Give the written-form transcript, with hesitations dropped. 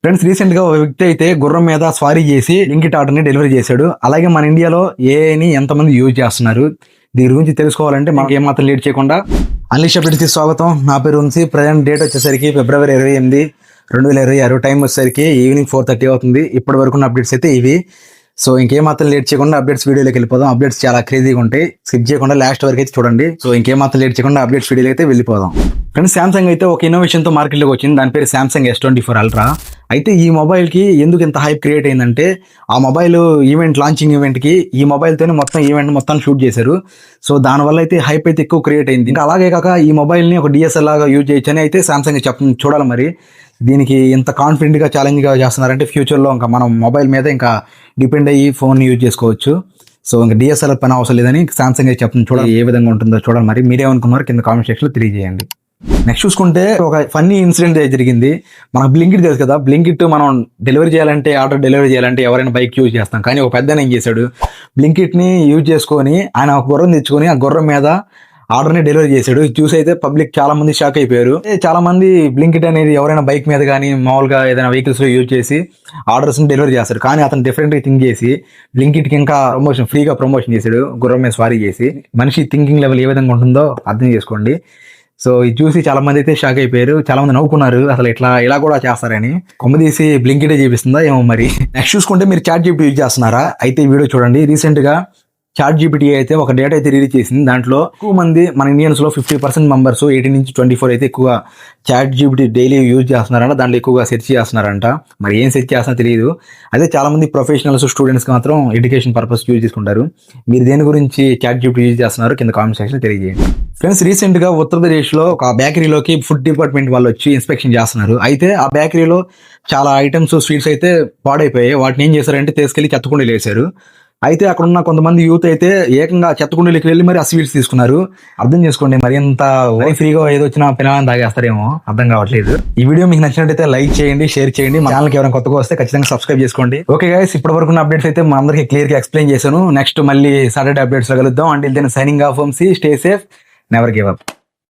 Friends, recent గా ఒక వ్యక్తి అయితే గుర్రం మీద స్వారీ చేసి బ్లింకిట్ ఆర్డర్ ని డెలివరీ చేశాడు. అలాగే మన ఇండియాలో ఏఐని ఎంతమంది యూజ్ చేస్తున్నారు, దీని గురించి తెలుసుకోవాలంటే మనకి ఏమాత్రం లేట్ చేయకుండా అన్లిష్ అప్డేట్స్ కి స్వాగతం. నా పేరు వంశీ. ప్రజెంట్ డేట్ వచ్చేసరికి ఫిబ్రవరి 28, 2026. టైం వచ్చేసరికి ఈవినింగ్ 4:30 అవుతుంది. ఇప్పటి వరకు అప్డేట్స్ అయితే ఇవి. సో ఇంకేమాత్రం లేట్ చేయకుండా అప్డేట్స్ వీడియోలోకి వెళ్ళిపోదాం. అప్డేట్స్ చాలా క్రేజీగా ఉంటాయి, స్కిప్ చేయకుండా లాస్ట్ వరకు అయితే చూడండి. సో ఇంకేమాత్రం లేట్ చేయకుండా అప్డేట్స్ వీడియోకి అయితే వెళ్ళిపోదాం. ఫ్రెండ్స్, సామ్సంగ్ అయితే ఒక ఇన్నోవేషన్ తో మార్కెట్లోకి వచ్చింది. దాని పేరు సామ్సంగ్ S24 Ultra. అయితే ఈ మొబైల్ కి ఎందుకు ఇంత హైప్ క్రియేట్ అయిందంటే, ఆ మొబైల్ లాంచింగ్ ఈవెంట్ కి ఈ మొబైల్ తోనే మొత్తం ఈవెంట్ మొత్తం షూట్ చేశారు. సో దానివల్ల అయితే హైప్ అయితే ఎక్కువ క్రియేట్ అయింది. ఇంకా అలాగే కాక ఈ మొబైల్ ని ఒక DSLR లాగా యూజ్ చేయొచ్చు అని అయితే సామ్సంగ్ చూడాలి. మరి దీనికి ఇంత కాన్ఫిడెంట్ గా ఛాలెంజ్ గా చేస్తున్నారంటే ఫ్యూచర్ లో ఇంకా మనం మొబైల్ మీద ఇంకా డిపెండ్ అయ్యి ఫోన్ యూజ్ చేసుకోవచ్చు. సో ఇంకా DSLR పని అవసరం లేదని సామ్సంగ్ చూడాలి ఏ విధంగా ఉంటుందో చూడాలి. మరి మీరేమనుకున్నారు కింద కామెంట్ సెక్షన్ లో తెలియజేయండి. నెక్స్ట్ చూసుకుంటే ఒక ఫన్నీ ఇన్సిడెంట్ జరిగింది. మనకు బ్లింకిట్ తెలుసు కదా. బ్లింకిట్ మనం ఆర్డర్ డెలివరీ చేయాలంటే ఎవరైనా బైక్ యూజ్ చేస్తాం. కానీ ఒక పెద్ద ఏం చేశాడు, బ్లింకిట్ ని యూజ్ చేసుకొని ఆయన ఒక గుర్రం తెచ్చుకొని ఆ గుర్రం మీద ఆర్డర్ ని డెలివరీ చేశాడు. చూసి అయితే పబ్లిక్ చాలా మంది షాక్ అయిపోయారు. చాలా మంది బ్లింకిట్ అనేది ఎవరైనా బైక్ మీద కానీ మామూలుగా ఏదైనా వెహికల్స్ లో యూజ్ చేసి ఆర్డర్స్ ని డెలివరీ చేస్తారు. కానీ అతను డిఫరెంట్ గా థింక్ చేసి బ్లింకిట్ కి ఇంకా ఫ్రీగా ప్రమోషన్ చేశాడు. గుర్రం మీద స్వారీ చేసి మనిషి థింకింగ్ లెవెల్ ఏ విధంగా ఉంటుందో అర్థం చేసుకోండి. సో ఇది చూసి చాలా మంది అయితే షాక్ అయిపోయారు. చాలా మంది నవ్వుకున్నారు, అసలు ఇలా కూడా చేస్తారని. కొమ్మదీసి బ్లింకిటే చూపిస్తుందా ఏమో మరి. నెక్స్ట్ చూసుకుంటే మీరు ChatGPT యూజ్ చేస్తున్నారా? అయితే ఈ వీడియో చూడండి. రీసెంట్ గా ChatGPT అయితే ఒక డేటా అయితే రిలీజ్ చేసింది. దాంట్లో ఎక్కువ మంది మన ఇండియన్స్ లో 50% మెంబర్స్ 18 నుంచి 24 అయితే ఎక్కువ ChatGPT డైలీ యూజ్ చేస్తున్నారంట. దాంట్లో ఎక్కువగా సెర్చ్ చేస్తున్నారంట. మరి ఏం సెర్చ్ చేస్తున్నా తెలియదు. అదే చాలా మంది ప్రొఫెషనల్స్, స్టూడెంట్స్ మాత్రం ఎడ్యుకేషన్ పర్పస్ యూజ్ చేసుకుంటారు. మీరు దేని గురించి ChatGPT యూజ్ చేస్తున్నారు కింద కామెంట్ సెక్షన్ తెలియజేయండి. ఫ్రెండ్స్, రీసెంట్ గా ఉత్తరప్రదేశ్ లో ఒక బేకరీలోకి ఫుడ్ డిపార్ట్మెంట్ వాళ్ళు వచ్చి ఇన్స్పెక్షన్ చేస్తున్నారు. అయితే ఆ బేకరీలో చాలా ఐటమ్స్, స్వీట్స్ అయితే పాడైపోయాయి. వాటిని ఏం చేశారంటే తీసుకెళ్లి చెత్తకుండీలు వేశారు. అయితే అక్కడ ఉన్న కొంతమంది యూత్ అయితే ఏకంగా చెత్తకుండీలోకి వెళ్ళి మరి ఆ స్వీట్స్ తీసుకున్నారు. అర్థం చేసుకోండి, మరి ఎంత ఫ్రీగా ఏదో వచ్చినా పిల్లలని తాగేస్తారేమో అర్థం కావట్లేదు. ఈ వీడియో మీకు నచ్చినట్టయితే లైక్ చేయండి, షేర్ చేయండి. మా ఛానల్కి ఎవరైనా కొత్తగా వస్తే ఖచ్చితంగా సబ్స్క్రైబ్ చేసుకోండి. ఓకే గైస్, ఇప్పటి వరకు అప్డేట్స్ అయితే మా అందరికీ క్లియర్ గా ఎక్స్ప్లెయిన్ చేశాను. నెక్స్ట్ మళ్ళీ సాటర్డే అప్డేట్స్ లో కలుద్దాం. Until then signing off Vamsi. Stay safe, never give up.